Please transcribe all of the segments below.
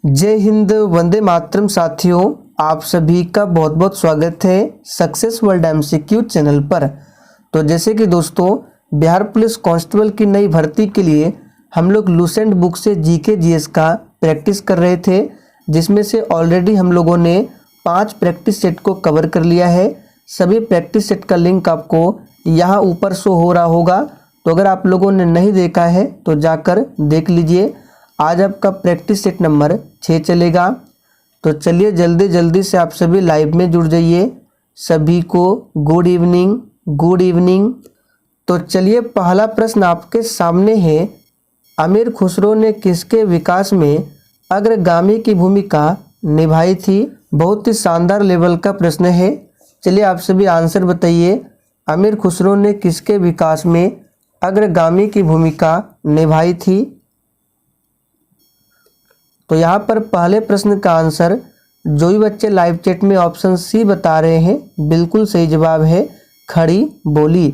जय हिंद, वंदे मातरम। साथियों, आप सभी का बहुत बहुत स्वागत है सक्सेस वर्ल्ड एमसीक्यू चैनल पर। तो जैसे कि दोस्तों, बिहार पुलिस कांस्टेबल की नई भर्ती के लिए हम लोग लूसेंट बुक से जीके जीएस का प्रैक्टिस कर रहे थे, जिसमें से ऑलरेडी हम लोगों ने 5 प्रैक्टिस सेट को कवर कर लिया है। सभी प्रैक्टिस सेट का लिंक आपको यहाँ ऊपर शो हो रहा होगा, तो अगर आप लोगों ने नहीं देखा है तो जाकर देख लीजिए। आज आपका प्रैक्टिस सेट नंबर 6 चलेगा। तो चलिए जल्दी जल्दी से आप सभी लाइव में जुड़ जाइए। सभी को गुड इवनिंग, गुड इवनिंग। तो चलिए, पहला प्रश्न आपके सामने है। अमीर खुसरो ने किसके विकास में अग्रगामी की भूमिका निभाई थी? बहुत ही शानदार लेवल का प्रश्न है। चलिए आप सभी आंसर बताइए। अमीर खुसरो ने किसके विकास में अग्रगामी की भूमिका निभाई थी? तो यहाँ पर पहले प्रश्न का आंसर जो भी बच्चे लाइव चैट में ऑप्शन सी बता रहे हैं, बिल्कुल सही जवाब है खड़ी बोली।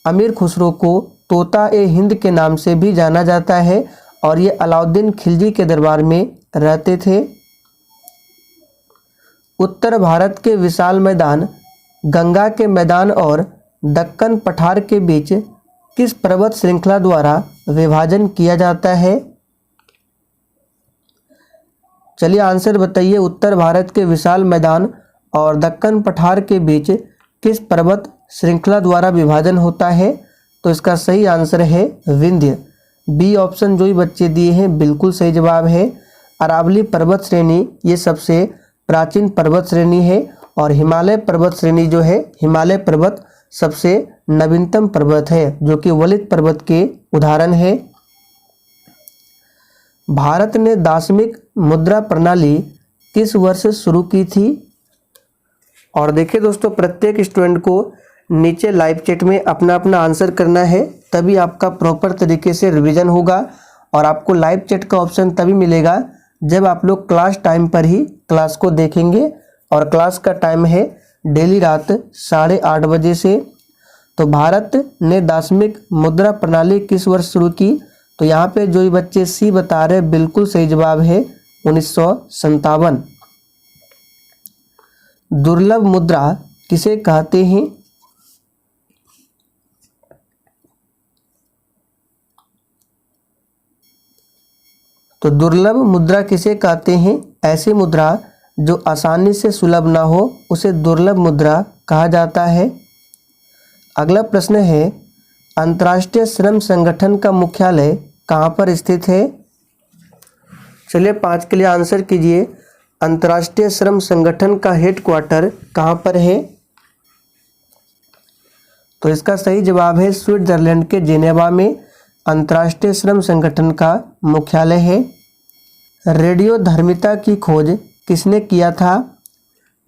अमीर खुसरो को तोता ए हिंद के नाम से भी जाना जाता है और ये अलाउद्दीन खिलजी के दरबार में रहते थे। उत्तर भारत के विशाल मैदान गंगा के मैदान और दक्कन पठार के बीच किस पर्वत श्रृंखला द्वारा विभाजन किया जाता है? चलिए आंसर बताइए। उत्तर भारत के विशाल मैदान और दक्कन पठार के बीच किस पर्वत श्रृंखला द्वारा विभाजन होता है? तो इसका सही आंसर है विंध्य। बी ऑप्शन जो ही बच्चे दिए हैं बिल्कुल सही जवाब है। अरावली पर्वत श्रेणी ये सबसे प्राचीन पर्वत श्रेणी है और हिमालय पर्वत श्रेणी जो है, हिमालय पर्वत सबसे नवीनतम पर्वत है, जो कि वलित पर्वत के उदाहरण है। भारत ने दार्शनिक मुद्रा प्रणाली किस वर्ष शुरू की थी? और देखिए दोस्तों, प्रत्येक स्टूडेंट को नीचे लाइव चैट में अपना अपना आंसर करना है, तभी आपका प्रॉपर तरीके से रिवीजन होगा। और आपको लाइव चैट का ऑप्शन तभी मिलेगा जब आप लोग क्लास टाइम पर ही क्लास को देखेंगे। और क्लास का टाइम है डेली रात 8:30 बजे से। तो भारत ने दार्शनिक मुद्रा प्रणाली किस वर्ष शुरू की? तो यहाँ पे जो भी बच्चे सी बता रहे हैं बिल्कुल सही जवाब है 1957। दुर्लभ मुद्रा किसे कहते हैं? तो दुर्लभ मुद्रा किसे कहते हैं? ऐसी मुद्रा जो आसानी से सुलभ ना हो उसे दुर्लभ मुद्रा कहा जाता है। अगला प्रश्न है, अंतर्राष्ट्रीय श्रम संगठन का मुख्यालय कहाँ पर स्थित है? चलिए 5 के लिए आंसर कीजिए। अंतर्राष्ट्रीय श्रम संगठन का हेडक्वार्टर कहाँ पर है? तो इसका सही जवाब है स्विट्जरलैंड के जेनेवा में अंतर्राष्ट्रीय श्रम संगठन का मुख्यालय है। रेडियोधर्मिता की खोज किसने किया था?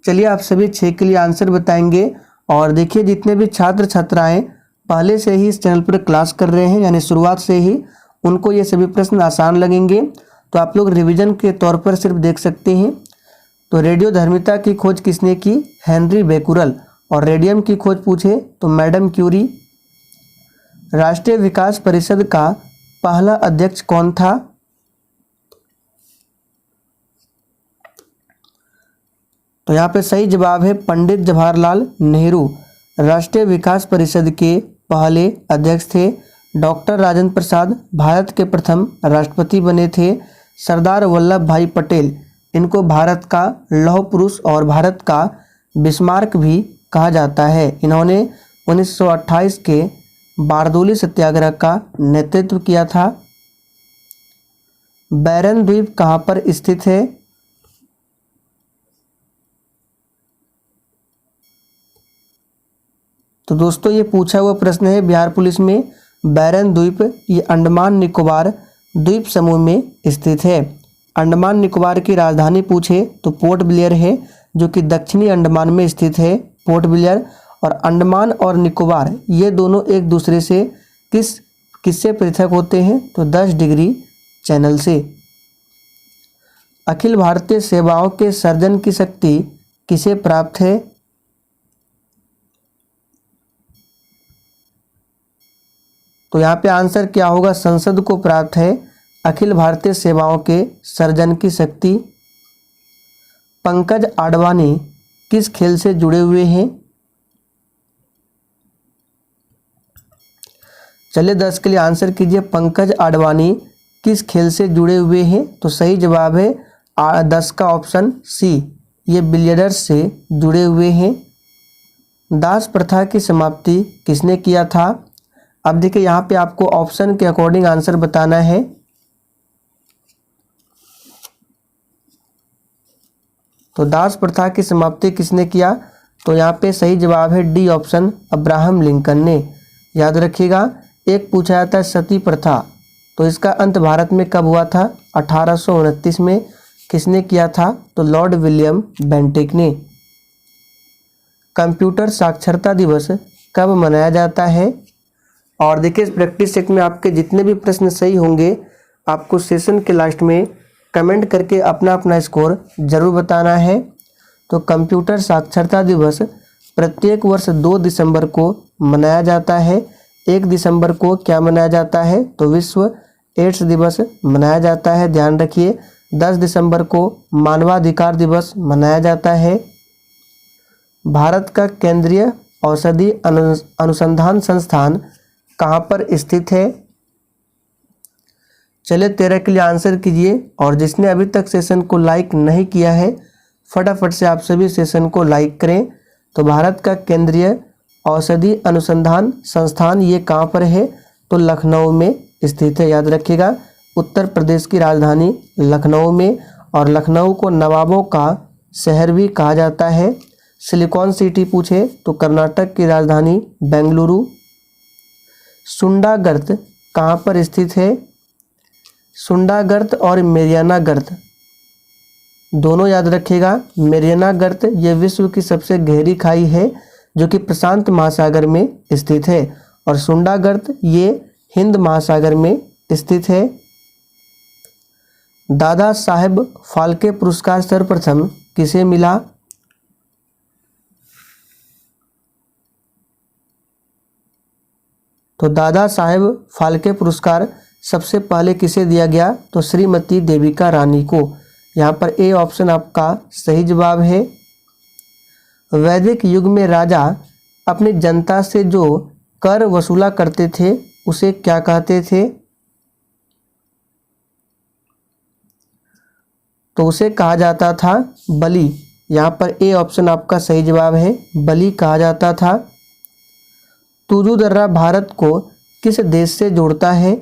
चलिए आप सभी 6 के लिए आंसर बताएंगे। और देखिए, जितने भी छात्र छात्राएं पहले से ही इस चैनल पर क्लास कर रहे हैं, यानी शुरुआत से ही, उनको ये सभी प्रश्न आसान लगेंगे। तो आप लोग रिवीजन के तौर पर सिर्फ देख सकते हैं। तो रेडियोधर्मिता की खोज किसने की? Henry Becquerel. और रेडियम की खोज पूछे तो मैडम क्यूरी। राष्ट्रीय विकास परिषद का पहला अध्यक्ष कौन था? तो यहाँ पे सही जवाब है पंडित जवाहरलाल नेहरू। राष्ट्रीय विकास परिषद के पहले अध्यक्ष थे। डॉक्टर राजेंद्र प्रसाद भारत के प्रथम राष्ट्रपति बने थे। सरदार वल्लभ भाई पटेल, इनको भारत का लौह पुरुष और भारत का बिस्मार्क भी कहा जाता है। इन्होंने 1928 के बारदोली सत्याग्रह का नेतृत्व किया था। बैरन द्वीप कहाँ पर स्थित है? तो दोस्तों, ये पूछा हुआ प्रश्न है बिहार पुलिस में। बैरन द्वीप ये अंडमान निकोबार द्वीप समूह में स्थित है। अंडमान निकोबार की राजधानी पूछे तो पोर्ट ब्लेयर है, जो कि दक्षिणी अंडमान में स्थित है, पोर्ट ब्लेयर। और अंडमान और निकोबार ये दोनों एक दूसरे से किससे पृथक होते हैं? तो 10 डिग्री चैनल से। अखिल भारतीय सेवाओं के सर्जन की शक्ति किसे प्राप्त है? तो यहाँ पे आंसर क्या होगा? संसद को प्राप्त है। अखिल भारतीय सेवाओं के सर्जन की शक्ति। पंकज आडवाणी किस खेल से जुड़े हुए हैं? चलिए 10 के लिए आंसर कीजिए। पंकज आडवाणी किस खेल से जुड़े हुए हैं? तो सही जवाब है 10 का ऑप्शन सी, ये बिलियर्ड्स से जुड़े हुए हैं। दास प्रथा की समाप्ति किसने किया था? अब देखिए यहाँ पे आपको ऑप्शन के अकॉर्डिंग आंसर बताना है। तो दास प्रथा की समाप्ति किसने किया? तो यहाँ पे सही जवाब है डी ऑप्शन, अब्राहम लिंकन ने। याद रखिएगा। एक पूछा जाता है सती प्रथा, तो इसका अंत भारत में कब हुआ था? 1829 में। किसने किया था? तो लॉर्ड विलियम बेंटिक ने। कंप्यूटर साक्षरता दिवस कब मनाया जाता है? और देखिए इस प्रैक्टिस सेट में आपके जितने भी प्रश्न सही होंगे आपको सेशन के लास्ट में कमेंट करके अपना अपना स्कोर जरूर बताना है। तो कंप्यूटर साक्षरता दिवस प्रत्येक वर्ष 2 दिसंबर को मनाया जाता है। 1 दिसंबर को क्या मनाया जाता है? तो विश्व एड्स दिवस मनाया जाता है, ध्यान रखिए। 10 दिसंबर को मानवाधिकार दिवस मनाया जाता है। भारत का केंद्रीय औषधि अनुसंधान संस्थान कहाँ पर स्थित है? चलिए 13 के लिए आंसर कीजिए। और जिसने अभी तक सेशन को लाइक नहीं किया है फटाफट से आप सभी सेशन को लाइक करें। तो भारत का केंद्रीय औषधि अनुसंधान संस्थान ये कहाँ पर है? तो लखनऊ में स्थित है। याद रखिएगा, उत्तर प्रदेश की राजधानी लखनऊ में। और लखनऊ को नवाबों का शहर भी कहा जाता है। सिलिकॉन सिटी पूछे तो कर्नाटक की राजधानी बेंगलुरु। सुंडागर्त कहाँ पर स्थित है? सुंडागर्त और मेरियाना गर्त दोनों याद रखिएगा। मेरियाना गर्त ये विश्व की सबसे गहरी खाई है जो कि प्रशांत महासागर में स्थित है। और सुंडागर्त ये हिंद महासागर में स्थित है। दादा साहेब फाल्के पुरस्कार सर्वप्रथम किसे मिला? तो दादा साहेब फाल्के पुरस्कार सबसे पहले किसे दिया गया? तो श्रीमती देविका रानी को। यहाँ पर ए ऑप्शन आपका सही जवाब है। वैदिक युग में राजा अपनी जनता से जो कर वसूला करते थे उसे क्या कहते थे? तो उसे कहा जाता था बलि। यहाँ पर ए ऑप्शन आपका सही जवाब है, बलि कहा जाता था। तुजू दर्रा भारत को किस देश से जोड़ता है?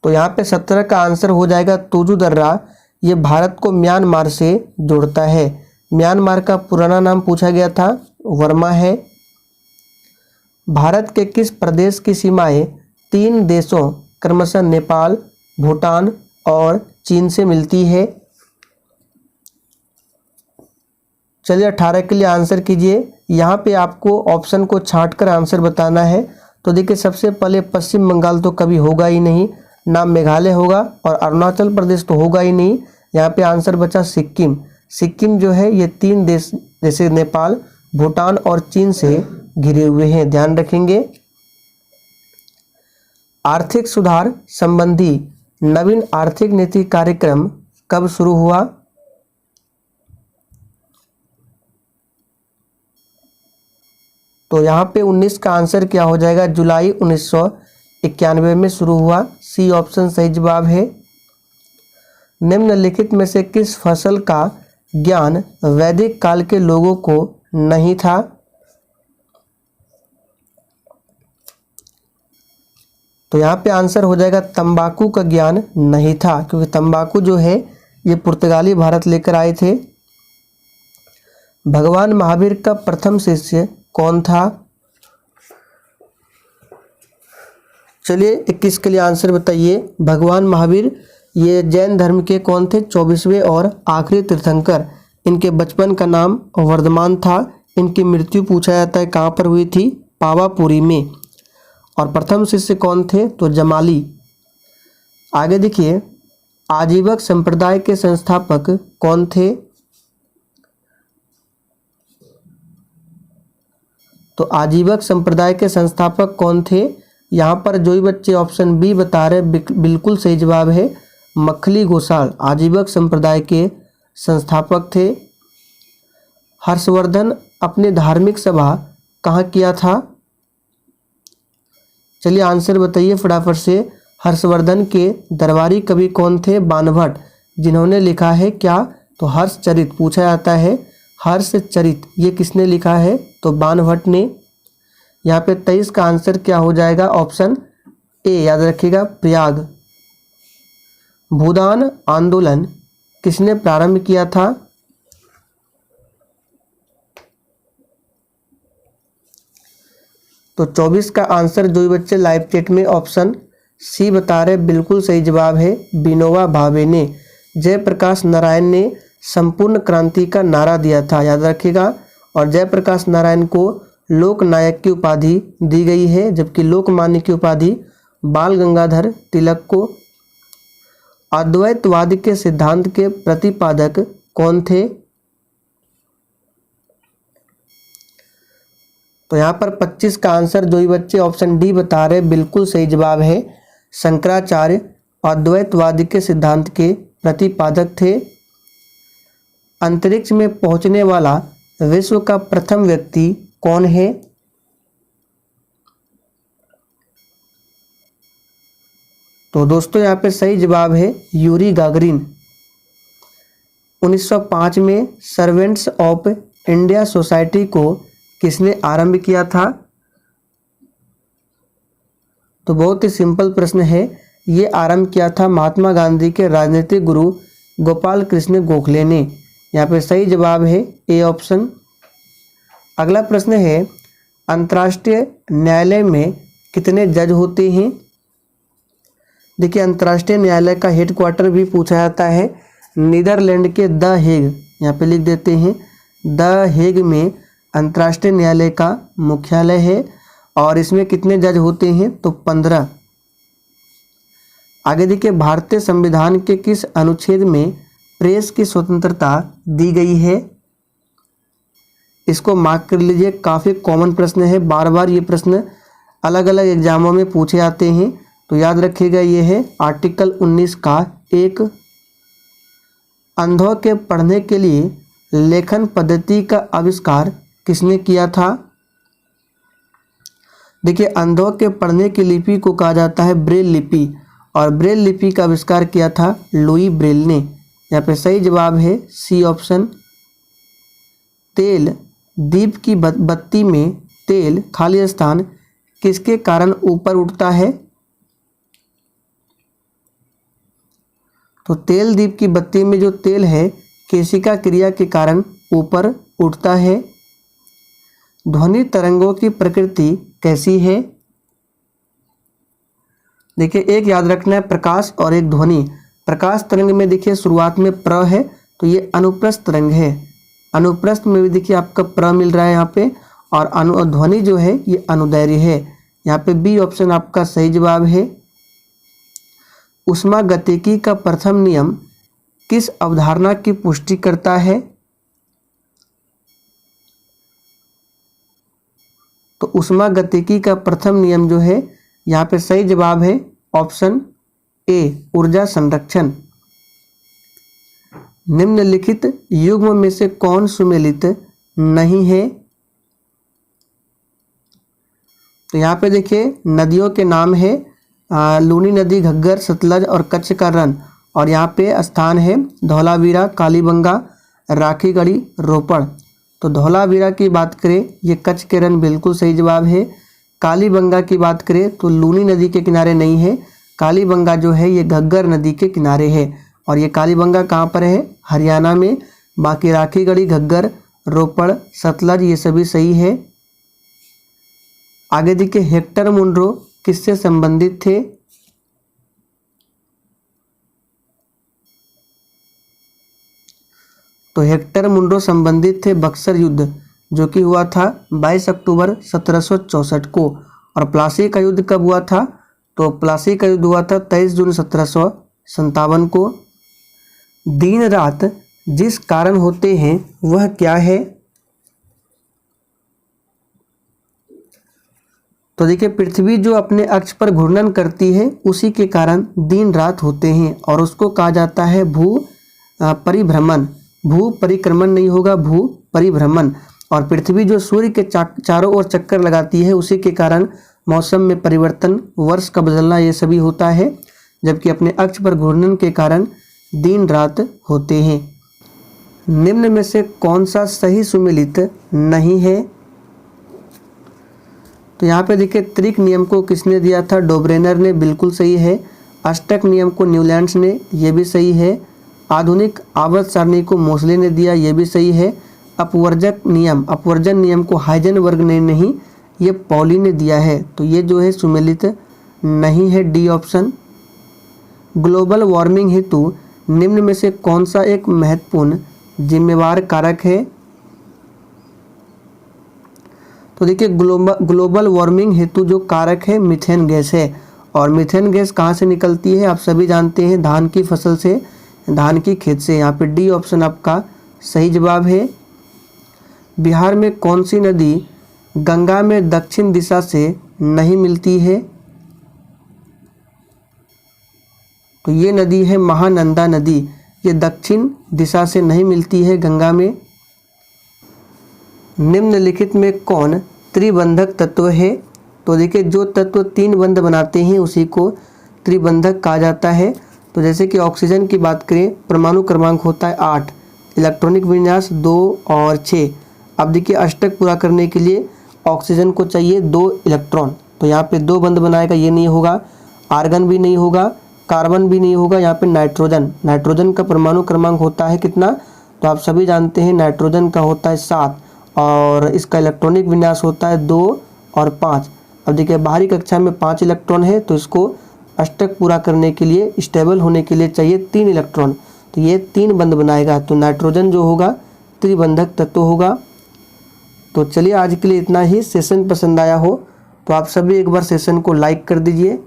तो यहाँ पे 17 का आंसर हो जाएगा तुजू दर्रा। ये भारत को म्यांमार से जोड़ता है। म्यांमार का पुराना नाम पूछा गया था, वर्मा है। भारत के किस प्रदेश की सीमाएं 3 देशों क्रमशः नेपाल, भूटान और चीन से मिलती है? चलिए 18 के लिए आंसर कीजिए। यहाँ पे आपको ऑप्शन को छांटकर आंसर बताना है। तो देखिए सबसे पहले पश्चिम बंगाल तो कभी होगा ही नहीं, ना मेघालय होगा और अरुणाचल प्रदेश तो होगा ही नहीं। यहाँ पे आंसर बचा सिक्किम। सिक्किम जो है ये 3 देश जैसे नेपाल, भूटान और चीन से घिरे हुए हैं, ध्यान रखेंगे। आर्थिक सुधार संबंधी नवीन आर्थिक नीति कार्यक्रम कब शुरू हुआ? तो यहाँ पे 19 का आंसर क्या हो जाएगा? जुलाई 1991 में शुरू हुआ। सी ऑप्शन सही जवाब है। निम्नलिखित में से किस फसल का ज्ञान वैदिक काल के लोगों को नहीं था? तो यहाँ पे आंसर हो जाएगा तंबाकू का ज्ञान नहीं था, क्योंकि तंबाकू जो है ये पुर्तगाली भारत लेकर आए थे। भगवान महावीर का प्रथम शिष्य कौन था? चलिए 21 के लिए आंसर बताइए। भगवान महावीर ये जैन धर्म के कौन थे? 24वें और आखिरी तीर्थंकर। इनके बचपन का नाम वर्धमान था। इनकी मृत्यु पूछा जाता है कहाँ पर हुई थी? पावापुरी में। और प्रथम शिष्य कौन थे? तो जमाली। आगे देखिए, आजीवक संप्रदाय के संस्थापक कौन थे? तो आजीवक संप्रदाय के संस्थापक कौन थे? यहाँ पर जो भी बच्चे ऑप्शन बी बता रहे बिल्कुल सही जवाब है मखली गोसाल आजीवक संप्रदाय के संस्थापक थे। हर्षवर्धन अपने धार्मिक सभा कहाँ किया था? चलिए आंसर बताइए फटाफट से। हर्षवर्धन के दरबारी कवि कौन थे? बाणभट्ट, जिन्होंने लिखा है क्या? तो हर्षचरित पूछा जाता है। हर्षचरित ये किसने लिखा है? तो बाणभट्ट ने। यहाँ पे 23 का आंसर क्या हो जाएगा? ऑप्शन ए याद रखिएगा प्रयाग। भूदान आंदोलन किसने प्रारंभ किया था? तो 24 का आंसर जो भी बच्चे लाइव चैट में ऑप्शन सी बता रहे बिल्कुल सही जवाब है विनोबा भावे ने। जयप्रकाश नारायण ने संपूर्ण क्रांति का नारा दिया था, याद रखिएगा। और जयप्रकाश नारायण को लोक नायक की उपाधि दी गई है, जबकि लोकमान्य की उपाधि बाल गंगाधर तिलक को। अद्वैतवाद के सिद्धांत के प्रतिपादक कौन थे? तो यहाँ पर 25 का आंसर जो भी बच्चे ऑप्शन डी बता रहे बिल्कुल सही जवाब है शंकराचार्य अद्वैतवाद के सिद्धांत के प्रतिपादक थे। अंतरिक्ष में पहुंचने वाला विश्व का प्रथम व्यक्ति कौन है? तो दोस्तों यहाँ पे सही जवाब है यूरी गागरिन। 1905 में सर्वेंट्स ऑफ इंडिया सोसाइटी को किसने आरंभ किया था? तो बहुत ही सिंपल प्रश्न है, ये आरंभ किया था महात्मा गांधी के राजनीतिक गुरु गोपाल कृष्ण गोखले ने। यहाँ पे सही जवाब है ए ऑप्शन। अगला प्रश्न है अंतर्राष्ट्रीय न्यायालय में कितने जज होते हैं? देखिए अंतर्राष्ट्रीय न्यायालय का हेडक्वार्टर भी पूछा जाता है नीदरलैंड के द हेग, यहाँ पे लिख देते हैं द हेग में अंतर्राष्ट्रीय न्यायालय का मुख्यालय है। और इसमें कितने जज होते हैं? तो 15। आगे देखिए भारतीय संविधान के किस अनुच्छेद में प्रेस की स्वतंत्रता दी गई है? इसको मार्क कर लीजिए, काफ़ी कॉमन प्रश्न है, बार बार ये प्रश्न अलग अलग एग्जामों में पूछे जाते हैं, तो याद रखिएगा ये है आर्टिकल 19 का 1। अंधों के पढ़ने के लिए लेखन पद्धति का आविष्कार किसने किया था? देखिए अंधों के पढ़ने की लिपि को कहा जाता है ब्रेल लिपि, और ब्रेल लिपि का आविष्कार किया था लुई ब्रेल ने। यहाँ पे सही जवाब है सी ऑप्शन। तेल दीप की बत्ती में तेल खाली स्थान किसके कारण ऊपर उठता है? तो तेल दीप की बत्ती में जो तेल है केशिका क्रिया के कारण ऊपर उठता है। ध्वनि तरंगों की प्रकृति कैसी है? देखिए एक याद रखना है प्रकाश और एक ध्वनि। प्रकाश तरंग में देखिए शुरुआत में प्र है, तो ये अनुप्रस्थ तरंग है। अनुप्रस्थ में भी देखिए आपका प्र मिल रहा है यहाँ पे, और ध्वनि जो है ये अनुदैर्घ्य है। यहाँ पे बी ऑप्शन आपका सही जवाब है। ऊष्मागतिकी का प्रथम नियम किस अवधारणा की पुष्टि करता है? तो ऊष्मागतिकी का प्रथम नियम जो है यहाँ पे सही जवाब है ऑप्शन ए ऊर्जा संरक्षण। निम्नलिखित युग्म में से कौन सुमेलित नहीं है? तो यहाँ पे देखिए नदियों के नाम है लूनी नदी, घग्गर, सतलज और कच्छ का रन, और यहाँ पे स्थान है धौलावीरा, कालीबंगा, राखीगढ़ी, रोपड़। तो धौलावीरा की बात करें ये कच्छ के रन बिल्कुल सही जवाब है। कालीबंगा की बात करें तो लूनी नदी के किनारे नहीं है, कालीबंगा जो है ये घग्गर नदी के किनारे है, और ये कालीबंगा कहाँ पर है? हरियाणा में। बाकी राखीगढ़ी, घग्गर, रोपड़, सतलज ये सभी सही है। आगे देखिए हेक्टर मुनरो किससे संबंधित थे? तो हेक्टर मुनरो संबंधित थे बक्सर युद्ध, जो कि हुआ था 22 अक्टूबर 1764 को। और प्लासी का युद्ध कब हुआ था? तो प्लासी का युद्ध हुआ था 23 जून 1757 को। दिन रात जिस कारण होते हैं वह क्या है? तो देखिए पृथ्वी जो अपने अक्ष पर घूर्णन करती है उसी के कारण दिन रात होते हैं और उसको कहा जाता है भू परिभ्रमण। भू परिक्रमण नहीं होगा, भू परिभ्रमण। और पृथ्वी जो सूर्य के चारों ओर चक्कर लगाती है उसी के कारण मौसम में परिवर्तन, वर्ष का बदलना ये सभी होता है, जबकि अपने अक्ष पर घूर्णन के कारण दिन रात होते हैं। निम्न में से कौन सा सही सुमेलित नहीं है? तो यहाँ पे देखिए त्रिक नियम को किसने दिया था? डोब्रेनर ने, बिल्कुल सही है। अष्टक नियम को न्यूलैंड्स ने, ये भी सही है। आधुनिक आवर्त सारणी को मोसले ने दिया, ये भी सही है। अपवर्जन नियम को हाइजेनबर्ग ने नहीं, ये पॉली ने दिया है। तो ये जो है सुमेलित नहीं है, डी ऑप्शन। ग्लोबल वार्मिंग हेतु निम्न में से कौन सा एक महत्वपूर्ण जिम्मेवार कारक है? तो देखिए ग्लोबल वार्मिंग हेतु जो कारक है मीथेन गैस है। और मीथेन गैस कहाँ से निकलती है? आप सभी जानते हैं, धान की फसल से, धान की खेत से। यहाँ पे डी ऑप्शन आपका सही जवाब है। बिहार में कौन सी नदी गंगा में दक्षिण दिशा से नहीं मिलती है? तो ये नदी है महानंदा नदी, ये दक्षिण दिशा से नहीं मिलती है गंगा में। निम्नलिखित में कौन त्रिबंधक तत्व है? तो देखिए जो तत्व तीन बंध बनाते हैं उसी को त्रिबंधक कहा जाता है। तो जैसे कि ऑक्सीजन की बात करें, परमाणु क्रमांक होता है 8, इलेक्ट्रॉनिक विन्यास 2 और 6। अब देखिए अष्टक पूरा करने के लिए ऑक्सीजन को चाहिए 2 इलेक्ट्रॉन, तो यहाँ पे 2 बंध बनाएगा, ये नहीं होगा। आर्गन भी नहीं होगा, कार्बन भी नहीं होगा। यहाँ पे नाइट्रोजन का परमाणु क्रमांक होता है कितना? तो आप सभी जानते हैं नाइट्रोजन का होता है 7 और इसका इलेक्ट्रॉनिक विन्यास होता है 2 और 5। अब देखिए बाहरी कक्षा में 5 इलेक्ट्रॉन है, तो इसको अष्टक पूरा करने के लिए, स्टेबल होने के लिए चाहिए 3 इलेक्ट्रॉन, तो ये 3 बंध बनाएगा। तो नाइट्रोजन जो होगा त्रिबंधक तत्व होगा। तो चलिए आज के लिए इतना ही। सेशन पसंद आया हो तो आप सभी एक बार सेशन को लाइक कर दीजिए।